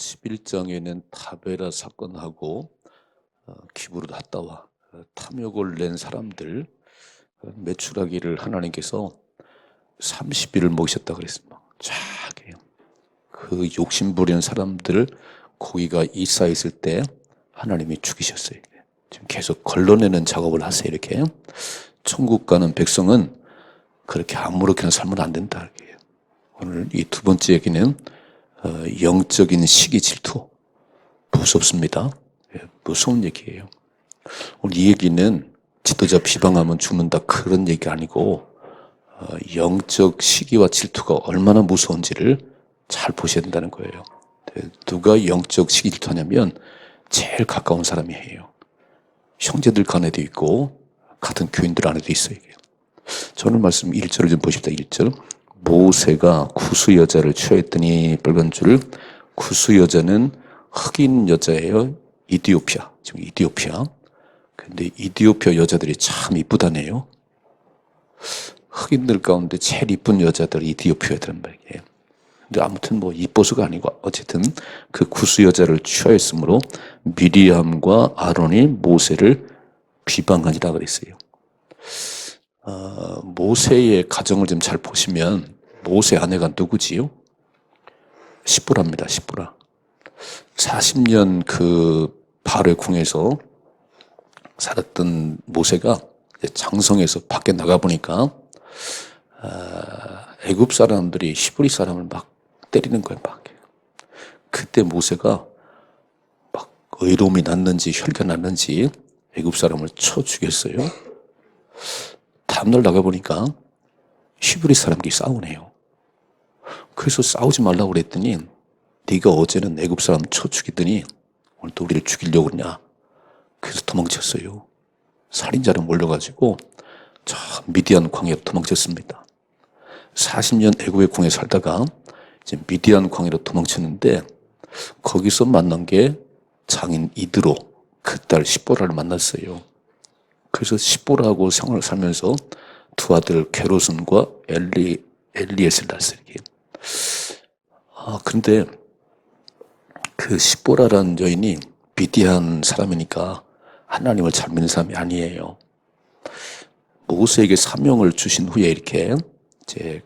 11장에는 타베라 사건하고 기브로 갔다와 탐욕을 낸 사람들 매출하기를 하나님께서 30일을 먹이셨다 그랬습니다. 쫙 그 욕심 부리는 사람들 고기가 이싸있을 때 하나님이 죽이셨어요. 지금 계속 걸러내는 작업을 하세요. 이렇게 천국 가는 백성은 그렇게 아무렇게나 살면 안 된다. 오늘 이 두 번째 얘기는 영적인 시기 질투. 무섭습니다. 무서운 얘기예요. 오늘 이 얘기는 지도자 비방하면 죽는다 그런 얘기 아니고 영적 시기와 질투가 얼마나 무서운지를 잘 보셔야 된다는 거예요. 누가 영적 시기 질투하냐면 제일 가까운 사람이 해요. 형제들 간에도 있고 같은 교인들 안에도 있어요. 저는 말씀 1절을 좀 보십시다. 1절. 모세가 구스 여자를 취하였더니 빨간 줄. 구스 여자는 흑인 여자예요. 이디오피아. 지금 이디오피아. 근데 이디오피아 여자들이 참 이쁘다네요. 흑인들 가운데 제일 이쁜 여자들이 이디오피아 여자란 말이에요. 근데 아무튼 뭐 이뻐서가 아니고 어쨌든 그 구스 여자를 취하였으므로 미리암과 아론이 모세를 비방하니라 그랬어요. 모세의 가정을 좀 잘 보시면 모세 아내가 누구지요? 시보라입니다. 시보라. 40년 그 바알의 궁에서 살았던 모세가 장성에서 밖에 나가보니까 애굽 사람들이 히브리 사람을 막 때리는 거예요. 막. 그때 모세가 막 의로움이 났는지 혈기가 났는지 애굽 사람을 쳐 죽였어요. 다음날 나가보니까 히브리 사람끼리 싸우네요. 그래서 싸우지 말라고 그랬더니 네가 어제는 애굽 사람 쳐 죽이더니 오늘 또 우리를 죽이려고 그러냐. 그래서 도망쳤어요. 살인자를 몰려가지고 저 미디안 광야로 도망쳤습니다. 40년 애굽의 궁에 살다가 이제 미디안 광야로 도망쳤는데 거기서 만난 게 장인 이드로 그 딸 시보라를 만났어요. 그래서 시보라하고 생활을 살면서 두 아들 게로슨과 엘리에스를 낳았어요. 근데 그 시보라라는 여인이 미디안 사람이니까 하나님을 잘 믿는 사람이 아니에요. 모세에게 사명을 주신 후에 이렇게 이제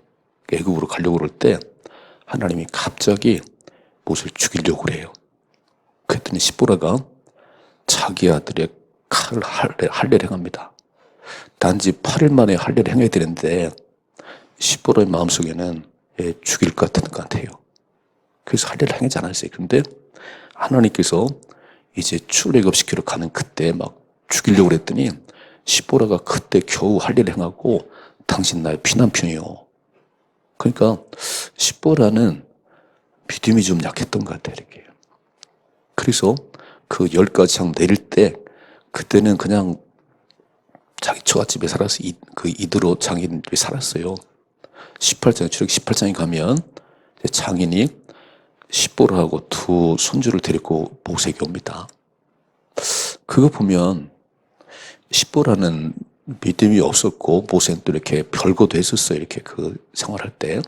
애굽으로 가려고 그럴 때 하나님이 갑자기 모세를 죽이려고 그래요. 그랬더니 시보라가 자기 아들의 칼을 할례를 행합니다. 단지 8일 만에 할례를 행해야 되는데 시보라의 마음속에는 죽일 것 같아요. 그래서 할례를 행하지 않았어요. 그런데 하나님께서 이제 출애굽시키러 가는 그때 막 죽이려고 그랬더니 시보라가 그때 겨우 할례를 행하고 당신 나의 피난편이요. 그러니까 시보라는 믿음이 좀 약했던 것 같아요. 이렇게. 그래서 그 10가지 장 내릴 때 그때는 그냥 자기 처갓집에 살아서 그 이드로 장인들이 살았어요. 18장, 출애굽 18장에 가면 장인이 시보라하고 두 손주를 데리고 모세에게 옵니다. 그거 보면 시보라는 믿음이 없었고 모세는 또 이렇게 별거도 했었어요. 이렇게 그 생활할 때.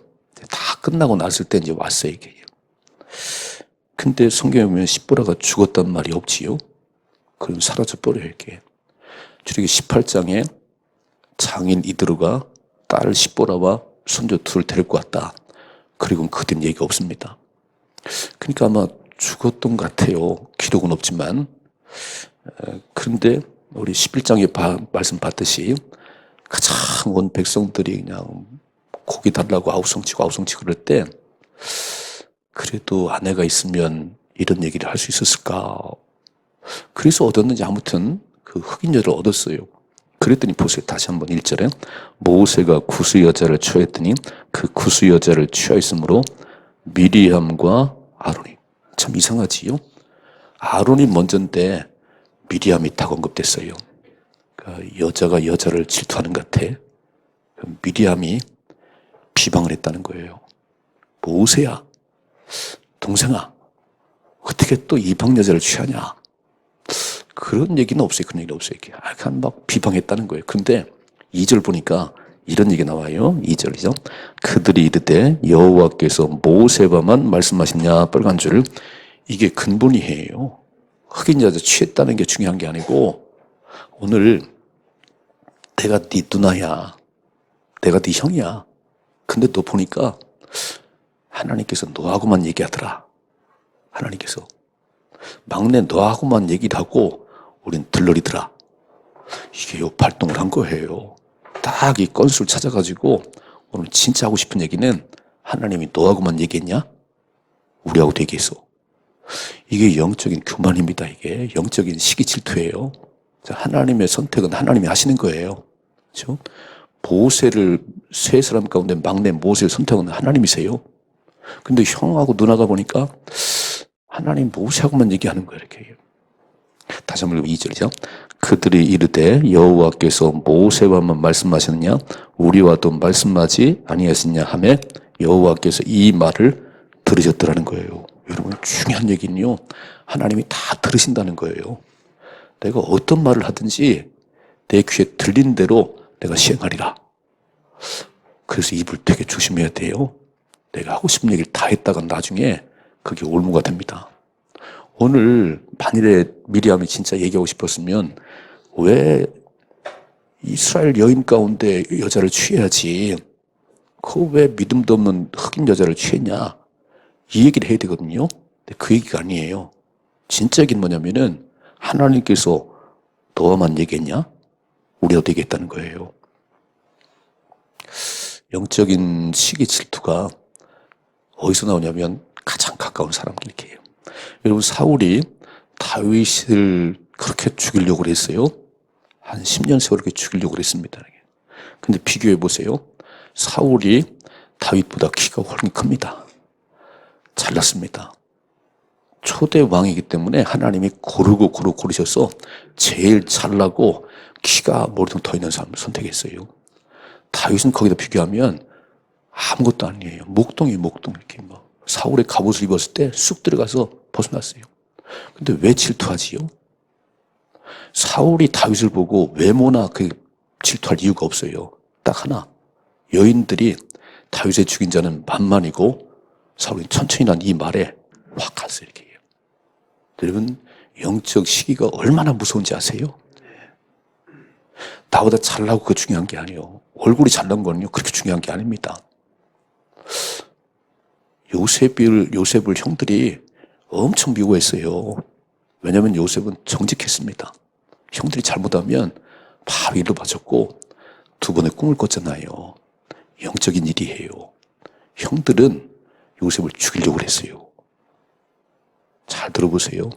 다 끝나고 났을 때 이제 왔어요. 이게. 근데 성경에 보면 시보라가 죽었단 말이 없지요. 그럼 사라져 버려요. 이렇게. 출애굽기 18장에 장인 이드로가 딸 시보라와 손주 둘을 데리고 왔다. 그리고 그 뒤는 얘기가 없습니다. 그러니까 아마 죽었던 것 같아요. 기록은 없지만. 그런데 우리 11장에 말씀 봤듯이 가장 온 백성들이 그냥 고기 달라고 아우성치고 그럴 때 그래도 아내가 있으면 이런 얘기를 할 수 있었을까. 그래서 얻었는지 아무튼 그 흑인 여자를 얻었어요. 그랬더니 보세요. 다시 한번 1절에 모세가 구스 여자를 취하였더니 그 구스 여자를 취하였으므로 미리암과 아론이. 참 이상하지요? 아론이 먼저인데 미리암이 딱 언급됐어요. 그러니까 여자가 여자를 질투하는 것 같아. 미리암이 비방을 했다는 거예요. 모세야, 동생아, 어떻게 또 이방 여자를 취하냐? 그런 얘기는 없어요. 그런 얘기는 없어요. 그냥 막 비방했다는 거예요. 근데 2절 보니까 이런 얘기 나와요. 2절이죠. 그들이 이르되 여호와께서 모세와만 말씀하시냐 빨간 줄 이게 근본이에요. 흑인 여자 취했다는 게 중요한 게 아니고, 오늘 내가 네 누나야, 내가 네 형이야. 근데 너 보니까 하나님께서 너하고만 얘기하더라. 하나님께서 막내 너하고만 얘기를 하고 우린 들러리더라. 이게 요 발동을 한 거예요. 딱 이 건수를 찾아가지고 오늘 진짜 하고 싶은 얘기는, 하나님이 너하고만 얘기했냐? 우리하고도 얘기했어. 이게 영적인 교만입니다. 이게 영적인 시기 질투예요. 하나님의 선택은 하나님이 하시는 거예요. 그렇죠? 모세를, 세 사람 가운데 막내 모세를 선택은 하나님이세요. 근데 형하고 누나가 보니까 하나님 모세하고만 얘기하는 거예요. 이렇게. 다시 한번 2절이죠. 그들이 이르되 여호와께서 모세와만 말씀하셨느냐 우리와도 말씀하지 아니하셨냐 하매 여호와께서 이 말을 들으셨더라는 거예요. 여러분, 중요한 얘기는요, 하나님이 다 들으신다는 거예요. 내가 어떤 말을 하든지 내 귀에 들린 대로 내가 시행하리라. 그래서 입을 되게 조심해야 돼요. 내가 하고 싶은 얘기를 다 했다가 나중에 그게 올무가 됩니다. 오늘 만일에 미리암이 진짜 얘기하고 싶었으면 왜 이스라엘 여인 가운데 여자를 취해야지, 그 왜 믿음도 없는 흑인 여자를 취했냐, 이 얘기를 해야 되거든요. 근데 그 얘기가 아니에요. 진짜 얘기는 뭐냐면은 하나님께서 너와만 얘기했냐? 우리도 얘기했다는 거예요. 영적인 시기 질투가 어디서 나오냐면 가장 가까운 사람끼리예요. 여러분, 사울이 다윗을 그렇게 죽이려고 했어요. 한 10년 세월 그렇게 죽이려고 했습니다. 근데 비교해 보세요. 사울이 다윗보다 키가 훨씬 큽니다. 잘났습니다. 초대 왕이기 때문에 하나님이 고르셔서 제일 잘나고 키가 머리통 더 있는 사람을 선택했어요. 다윗은 거기다 비교하면 아무것도 아니에요. 목동 이렇게 막 사울의 갑옷을 입었을 때 쑥 들어가서 벗어났어요. 근데 왜 질투하지요? 사울이 다윗을 보고 외모나 그 질투할 이유가 없어요. 딱 하나. 여인들이 다윗의 죽인 자는 만만이고 사울이 천천히 난 이 말에 확 갔어요. 이렇게. 여러분, 영적 시기가 얼마나 무서운지 아세요? 나보다 잘나고 그게 중요한 게 아니에요. 얼굴이 잘난 거는요, 그렇게 중요한 게 아닙니다. 요셉을 형들이 엄청 미워했어요. 왜냐하면 요셉은 정직했습니다. 형들이 잘못하면 바로 일로 바쳤고 두 번의 꿈을 꿨잖아요. 영적인 일이에요. 형들은 요셉을 죽이려고 했어요. 잘 들어보세요.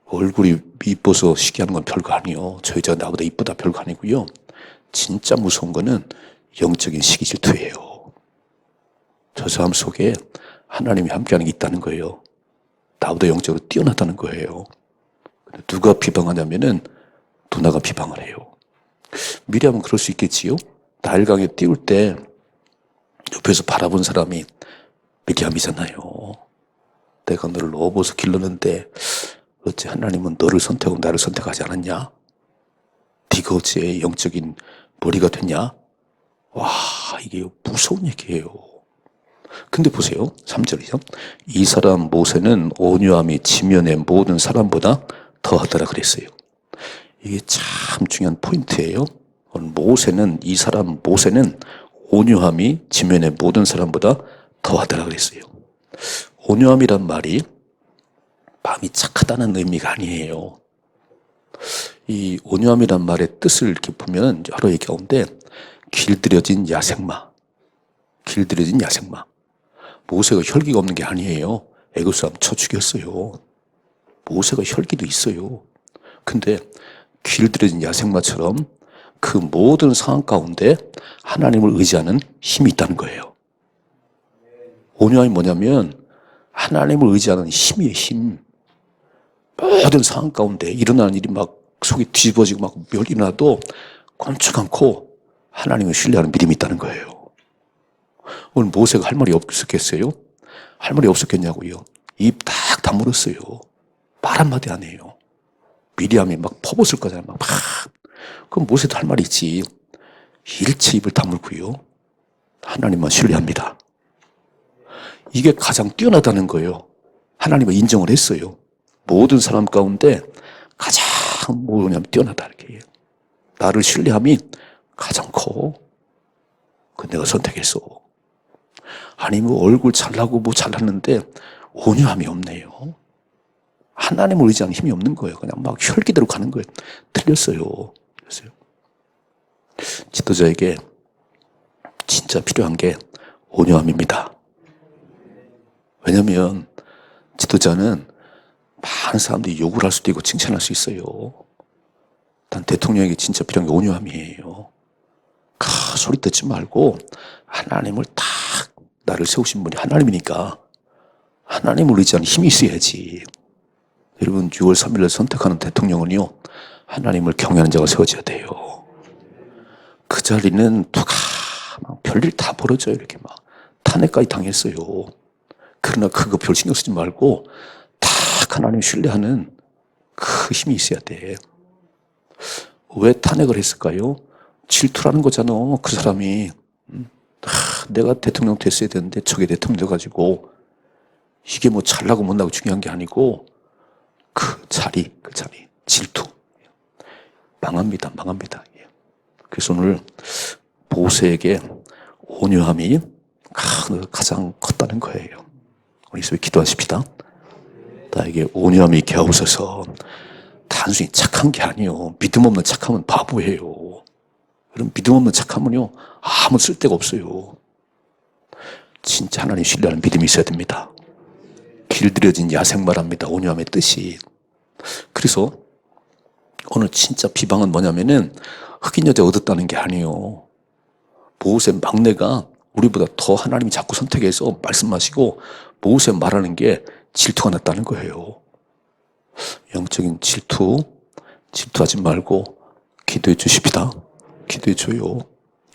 얼굴이 이뻐서 시기하는 건 별거 아니에요. 저 여자가 나보다 이쁘다 별거 아니고요. 진짜 무서운 거는 영적인 시기 질투예요. 저 사람 속에 하나님이 함께하는 게 있다는 거예요. 나보다 영적으로 뛰어나다는 거예요. 누가 비방하냐면은 누나가 비방을 해요. 미리하면 그럴 수 있겠지요. 나일강에 띄울 때 옆에서 바라본 사람이 미리암이잖아요. 내가 너를 넣어보서 길렀는데 어째 하나님은 너를 선택하고 나를 선택하지 않았냐? 네가 어째 영적인 머리가 됐냐? 와, 이게 무서운 얘기예요. 근데 보세요. 3절이죠. 이 사람 모세는 온유함이 지면의 모든 사람보다 더하더라 그랬어요. 이게 참 중요한 포인트예요. 이 사람 모세는 온유함이 지면의 모든 사람보다 더하더라 그랬어요. 온유함이란 말이 마음이 착하다는 의미가 아니에요. 이 온유함이란 말의 뜻을 이렇게 보면 여러 얘기 가운데 길들여진 야생마. 모세가 혈기가 없는 게 아니에요. 애굽 사람 쳐 죽였어요. 모세가 혈기도 있어요. 근데 길들여진 야생마처럼 그 모든 상황 가운데 하나님을 의지하는 힘이 있다는 거예요. 온유함이 뭐냐면 하나님을 의지하는 힘이에요. 힘. 모든 상황 가운데 일어나는 일이 막 속이 뒤집어지고 막 일어나도 꼼짝 않고 하나님을 신뢰하는 믿음이 있다는 거예요. 오늘 모세가 할 말이 없었겠어요? 할 말이 없었겠냐고요. 입 딱 다물었어요. 말 한마디 안 해요. 미리암이 막 퍼붓을 거잖아요. 막. 그럼 모세도 할 말이 있지. 일체 입을 다물고요. 하나님만 신뢰합니다. 이게 가장 뛰어나다는 거예요. 하나님을 인정을 했어요. 모든 사람 가운데 가장 뭐냐면 뛰어나다 이렇게 해요. 나를 신뢰함이 가장 커. 그 내가 선택했어. 아니 뭐 얼굴 잘나고 뭐 잘났는데 온유함이 없네요. 하나님을 의지하는 힘이 없는 거예요. 그냥 막 혈기대로 가는 거예요. 틀렸어요. 지도자에게 진짜 필요한 게 온유함입니다. 왜냐하면 지도자는 많은 사람들이 욕을 할 수도 있고 칭찬할 수 있어요. 단 대통령에게 진짜 필요한 게 온유함이에요. 소리 듣지 말고 하나님을 딱 나를 세우신 분이 하나님이니까 하나님을 의지하는 힘이 있어야지. 여러분 6월 3일을 선택하는 대통령은요. 하나님을 경외하는 자가 세워져야 돼요. 그 자리는 누가 막 별일 다 벌어져요. 이렇게 막 탄핵까지 당했어요. 그러나 그거 별 신경 쓰지 말고 딱 하나님 신뢰하는 그 힘이 있어야 돼. 왜 탄핵을 했을까요? 질투라는 거잖아. 그 사람이 내가 대통령 됐어야 되는데 저게 대통령 돼가지고 이게 뭐 잘나고 못나고 중요한 게 아니고 그 자리 질투 망합니다. 그래서 오늘 모세에게 온유함이 가장 컸다는 거예요. 우리 있으면 기도하십시다. 나에게 온유함이 있게 하옵소서. 단순히 착한 게 아니에요. 믿음 없는 착함은 바보예요. 그럼 믿음 없는 착함은요 아무 쓸데가 없어요. 진짜 하나님 신뢰하는 믿음이 있어야 됩니다. 길들여진 야생 말합니다. 온유함의 뜻이. 그래서 오늘 진짜 비방은 뭐냐면은 흑인 여자 얻었다는 게 아니에요. 모세 막내가 우리보다 더 하나님이 자꾸 선택해서 말씀하시고 모세 말하는 게 질투가 났다는 거예요. 영적인 질투하지 말고 기도해 주십시다. 기도해 줘요.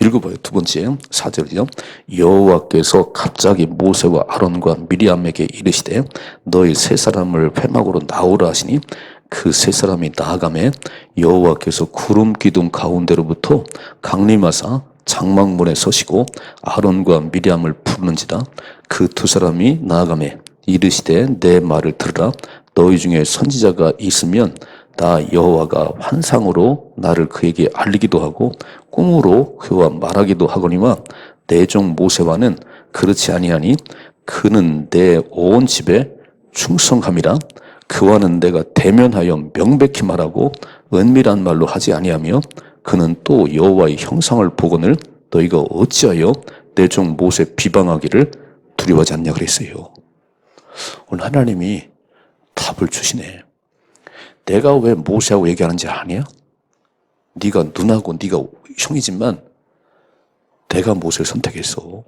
읽어봐요. 두 번째 4절이죠. 여호와께서 갑자기 모세와 아론과 미리암에게 이르시되 너희 세 사람을 회막으로 나오라 하시니 그 세 사람이 나아가매 여호와께서 구름 기둥 가운데로부터 강림하사 장막문에 서시고 아론과 미리암을 부르는지라. 그 두 사람이 나아가매 이르시되 내 말을 들으라. 너희 중에 선지자가 있으면 나 여호와가 환상으로 나를 그에게 알리기도 하고 꿈으로 그와 말하기도 하거니와 내 종 모세와는 그렇지 아니하니 그는 내 온 집에 충성함이라. 그와는 내가 대면하여 명백히 말하고 은밀한 말로 하지 아니하며 그는 또 여호와의 형상을 보거늘 너희가 어찌하여 내 종 모세 비방하기를 두려워하지 않냐 그랬어요. 오늘 하나님이 답을 주시네. 내가 왜 모세하고 얘기하는지 아냐? 네가 누나고 네가 형이지만 내가 모세를 선택했어.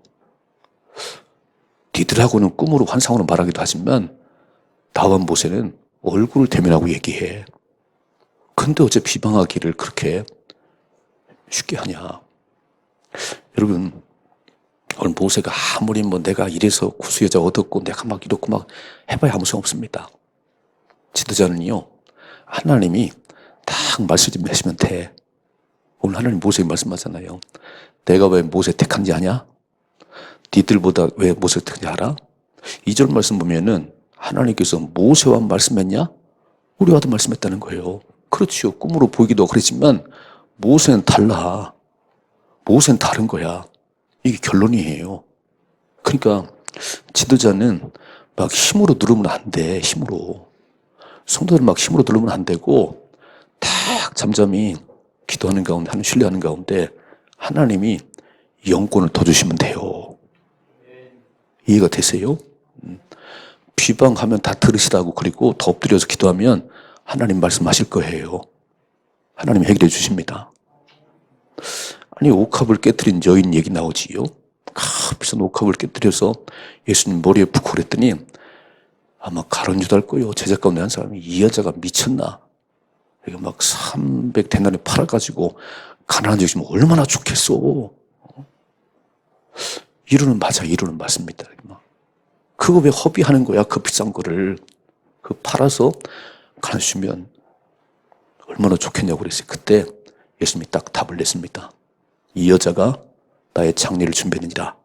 니들하고는 꿈으로 환상으로 말하기도 하지만 나와 모세는 얼굴을 대면하고 얘기해. 근데 어째 비방하기를 그렇게 쉽게 하냐? 여러분 오늘 모세가 아무리 뭐 내가 이래서 구수여자 얻었고 내가 막 이렇고 막 해봐야 아무 소용 없습니다. 지도자는요 하나님이 딱 말씀하시면 돼. 오늘 하나님 모세에게 말씀하잖아요. 내가 왜 모세 택한지 아냐? 니들보다 왜 모세 택한지 알아? 2절 말씀 보면은 하나님께서 모세와 말씀했냐? 우리와도 말씀했다는 거예요. 그렇지요. 꿈으로 보이기도 그랬지만 모세는 달라. 모세는 다른 거야. 이게 결론이에요. 그러니까 지도자는 막 힘으로 누르면 안 돼. 힘으로. 성도들 막 힘으로 누르면 안 되고 딱 잠잠히 기도하는 가운데 하나님 신뢰하는 가운데 하나님이 영권을 더 주시면 돼요. 이해가 되세요? 비방하면 다 들으시라고 그리고 더 엎드려서 기도하면 하나님 말씀하실 거예요. 하나님 해결해 주십니다. 아니 옥합을 깨뜨린 여인 얘기 나오지요. 비싼 옥합을 깨뜨려서 예수님 머리에 푹 그랬더니 아마 가론유다일 거예요. 제자 가운데 한 사람이 이 여자가 미쳤나. 이거 막 300데나리 팔아가지고 가난한 적 있으면 얼마나 좋겠어. 이루는 맞아. 이루는 맞습니다. 그거 왜 허비하는 거야? 그 비싼 거를. 그 팔아서 가난 주면 얼마나 좋겠냐고 그랬어요. 그때 예수님이 딱 답을 냈습니다. 이 여자가 나의 장례를 준비했느니라.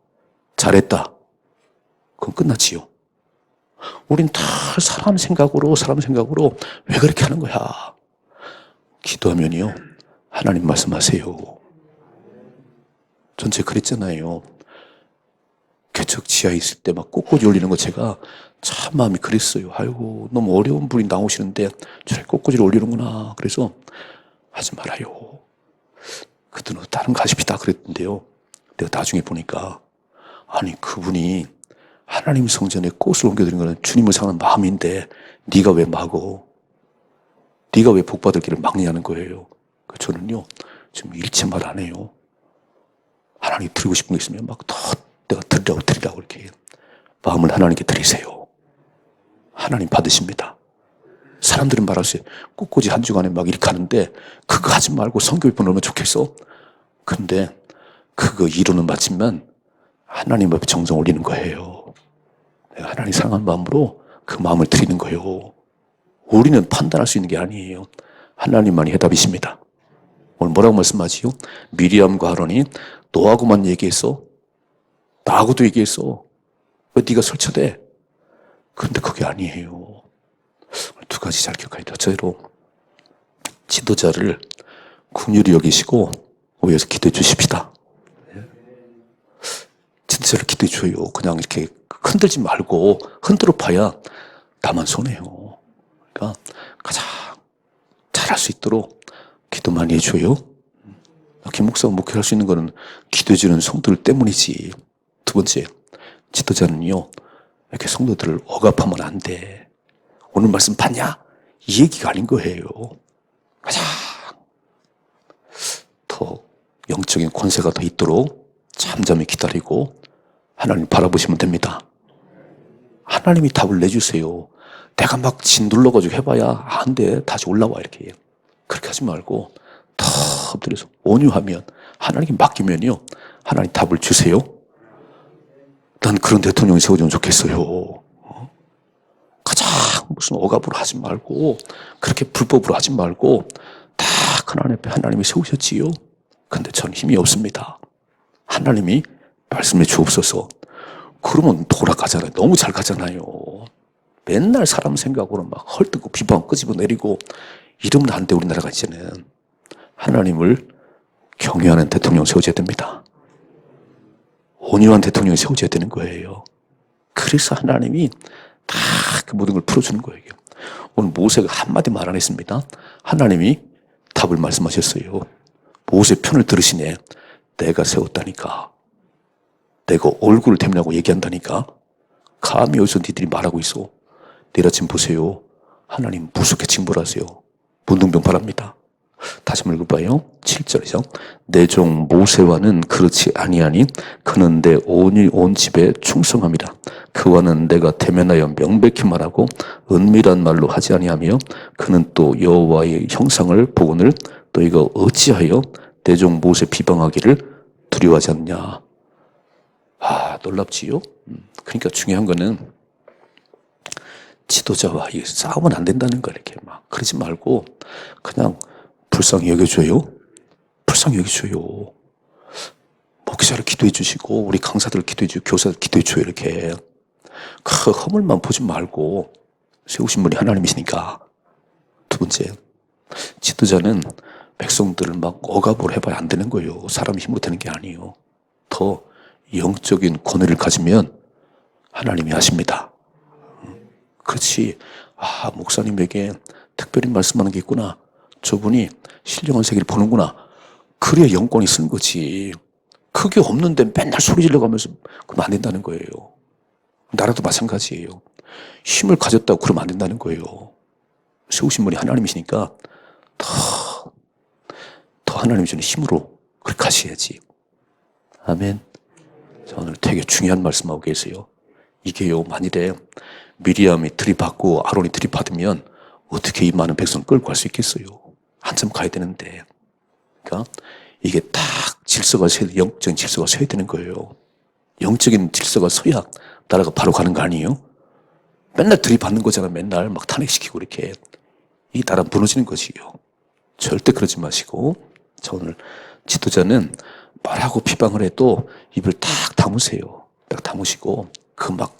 잘했다. 그건 끝났지요. 우린 다 사람 생각으로 왜 그렇게 하는 거야? 기도하면요, 하나님 말씀하세요. 전체 그랬잖아요. 개척 지하에 있을 때 막 꽃꽂이 올리는 거 제가 참 마음이 그랬어요. 아이고, 너무 어려운 분이 나오시는데 저렇게 꽃꽂이를 올리는구나. 그래서 하지 말아요. 그때는 다른 거 하십시다 그랬는데요. 내가 나중에 보니까 아니 그분이 하나님 성전에 꽃을 옮겨드리는 거는 주님을 사랑하는 마음인데 네가 왜 막어? 네가 왜 복받을 길을 막냐는 거예요. 저는요 지금 일체 말 안 해요. 하나님 드리고 싶은 게 있으면 막 더 내가 드리라고 이렇게 마음을 하나님께 드리세요. 하나님 받으십니다. 사람들은 말하세요. 꽃꽂이 한 주간에 막 이렇게 하는데 그거 하지 말고 성교육분 얼마나 좋겠어? 근데 그거 이루는 마침만 하나님 앞에 정성 올리는 거예요. 내가 하나님 사랑하는 마음으로 그 마음을 드리는 거예요. 우리는 판단할 수 있는 게 아니에요. 하나님만이 해답이십니다. 오늘 뭐라고 말씀하지요? 미리암과 아론이 너하고만 얘기했어? 나하고도 얘기했어. 왜 네가 설쳐대? 근데 그게 아니에요. 두 가지 잘 기억해야 돼요. 첫째로 지도자를 긍휼히 여기시고 위해서 기도해 주십시다. 지도자를 기도해 줘요. 그냥 이렇게 흔들지 말고 흔들어 봐야 나만 손해요. 그러니까 가장 잘할 수 있도록 기도 많이 해줘요. 김 목사가 목회할 수 있는 거는 기도해 주는 성도들 때문이지. 두 번째, 지도자는요 이렇게 성도들을 억압하면 안 돼. 오늘 말씀 봤냐? 이 얘기가 아닌 거예요. 가장 더 영적인 권세가 더 있도록 잠잠히 기다리고 하나님 바라보시면 됩니다. 하나님이 답을 내주세요. 내가 막 진둘러가지고 해봐야 안 돼. 다시 올라와 이렇게. 그렇게 하지 말고 더 엎드려서 온유하면 하나님께 맡기면요 하나님 답을 주세요. 난 그런 대통령이 세워주면 좋겠어요. 가장 무슨 억압으로 하지 말고 그렇게 불법으로 하지 말고 다 하나님 앞에 하나님이 세우셨지요. 근데 전 힘이 없습니다. 하나님이 말씀해 주옵소서. 그러면 돌아가잖아요. 너무 잘 가잖아요. 맨날 사람 생각으로 막 헐뜯고 비방 끄집어 내리고 이러면 안 돼. 우리나라가 이제는 하나님을 경외하는 대통령 세워줘야 됩니다. 온유한 대통령이 세워져야 되는 거예요. 그래서 하나님이 다 그 모든 걸 풀어주는 거예요. 오늘 모세가 한마디 말 안 했습니다. 하나님이 답을 말씀하셨어요. 모세 편을 들으시네. 내가 세웠다니까. 내가 얼굴을 대면하고 얘기한다니까. 감히 여기서 니들이 말하고 있어. 내일 아침 보세요. 하나님 무섭게 징벌하세요. 문둥병 바랍니다. 다시 한번 읽어봐요. 7절이죠. 내 종 모세와는 그렇지 아니하니 그는 내 온 집에 충성함이라. 그와는 내가 대면하여 명백히 말하고 은밀한 말로 하지 아니하며 그는 또 여호와의 형상을 보거늘 너희가 어찌하여 내 종 모세 비방하기를 두려워하지 않냐. 놀랍지요? 그러니까 중요한 거는 지도자와 싸우면 안 된다는 거 이렇게 막 그러지 말고 그냥 불쌍히 여겨줘요. 불쌍히 여겨줘요. 목사를 기도해 주시고 우리 강사들 기도해 주고 교사들 기도해 줘요. 이렇게 그 허물만 보지 말고 세우신 분이 하나님이시니까. 두 번째, 지도자는 백성들을 막 억압을 해봐야 안 되는 거예요. 사람 힘으로 되는 게 아니에요. 더 영적인 권위를 가지면 하나님이 하십니다. 그렇지. 목사님에게 특별히 말씀하는 게 있구나. 저분이 신령한 세계를 보는구나. 그래야 영권이 쓴 거지. 그게 없는데 맨날 소리 질러가면서 그러면 안 된다는 거예요. 나라도 마찬가지예요. 힘을 가졌다고 그러면 안 된다는 거예요. 세우신 분이 하나님이시니까 더 하나님이 주는 힘으로 그렇게 하셔야지. 아멘. 자, 오늘 되게 중요한 말씀하고 계세요. 이게요, 만일에 미리암이 들이받고 아론이 들이받으면 어떻게 이 많은 백성 끌고 갈 수 있겠어요? 한참 가야 되는데. 그러니까 이게 딱 영적인 질서가 서야 되는 거예요. 영적인 질서가 서야 나라가 바로 가는 거 아니에요? 맨날 들이받는 거잖아. 맨날 막 탄핵시키고 이렇게. 이 나라 무너지는 거지요. 절대 그러지 마시고. 자, 오늘 지도자는 말하고 비방을 해도 입을 딱 다무세요. 딱 다무시고 그 막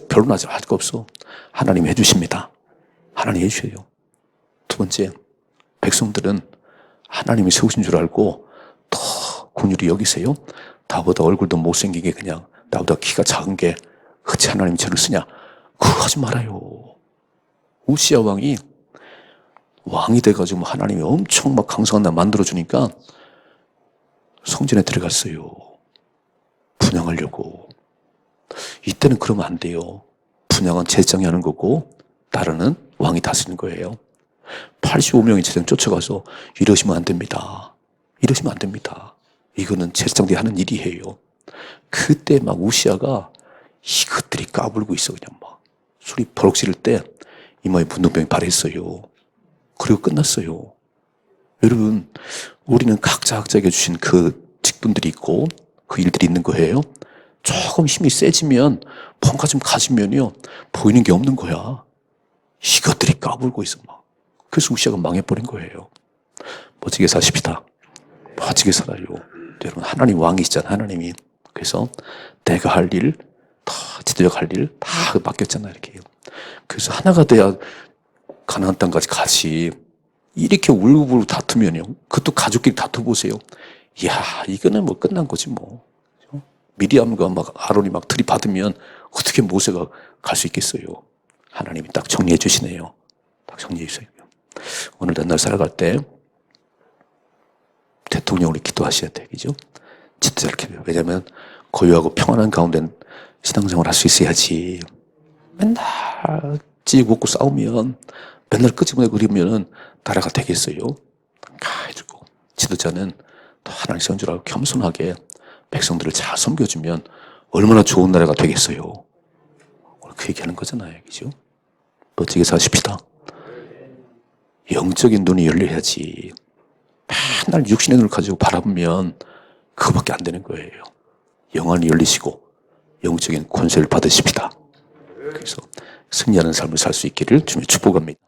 변론하지 할 거 없어. 하나님이 해주십니다. 하나님이 해주셔요. 두 번째, 백성들은 하나님이 세우신 줄 알고 더 긍휼히 여기세요. 나보다 얼굴도 못생기게 그냥 나보다 키가 작은 게 어찌 하나님이 저를 쓰냐. 그거 하지 말아요. 우시야 왕이 돼가지고 하나님이 엄청 막 강성한 날 만들어주니까 성전에 들어갔어요. 분양하려고. 이때는 그러면 안 돼요. 분양은 제사장이 하는 거고 따르는 왕이 다스리는 거예요. 85명의 제사장 쫓아가서 이러시면 안 됩니다. 이러시면 안 됩니다. 이거는 제사장들이 하는 일이에요. 그때 막 우시야가 이것들이 까불고 있어. 그냥 막 술이 버럭 지를 때 이마에 문둥병이 발했어요. 그리고 끝났어요. 여러분, 우리는 각자에게 주신 그 직분들이 있고 그 일들이 있는 거예요. 조금 힘이 세지면 뭔가 좀 가지면요 보이는 게 없는 거야. 이것들이 까불고 있어 막. 그래서 우시아가 망해버린 거예요. 멋지게 사십시다. 멋지게 살아요. 여러분, 하나님 왕이시잖아. 하나님이. 그래서 내가 할 일, 다 지도자가 할 일 다 맡겼잖아. 이렇게. 그래서 하나가 돼야 가나안 땅까지 가지. 이렇게 울고불고 다투면요. 그것도 가족끼리 다투보세요. 이야, 이거는 뭐 끝난 거지 뭐. 미리암과 막 아론이 막 들이받으면 어떻게 모세가 갈 수 있겠어요. 하나님이 딱 정리해 주시네요. 딱 정리해 주세요. 오늘 옛날 살아갈 때 대통령으로 기도하셔야 돼요. 그죠? 지도자를 기도해요. 왜냐하면 고요하고 평안한 가운데 신앙생활 할 수 있어야지. 맨날 찌고 웃고 싸우면 맨날 끄집어내고 그러면 나라가 되겠어요. 해주고 지도자는 또 하나님 세운 줄 알고 겸손하게 백성들을 잘 섬겨주면 얼마나 좋은 나라가 되겠어요. 오늘 그 얘기하는 거잖아요. 그죠? 멋지게 사십시다. 영적인 눈이 열려야지. 맨날 육신의 눈을 가지고 바라보면 그거밖에 안 되는 거예요. 영안이 열리시고 영적인 권세를 받으십시다. 그래서 승리하는 삶을 살 수 있기를 주님의 축복합니다.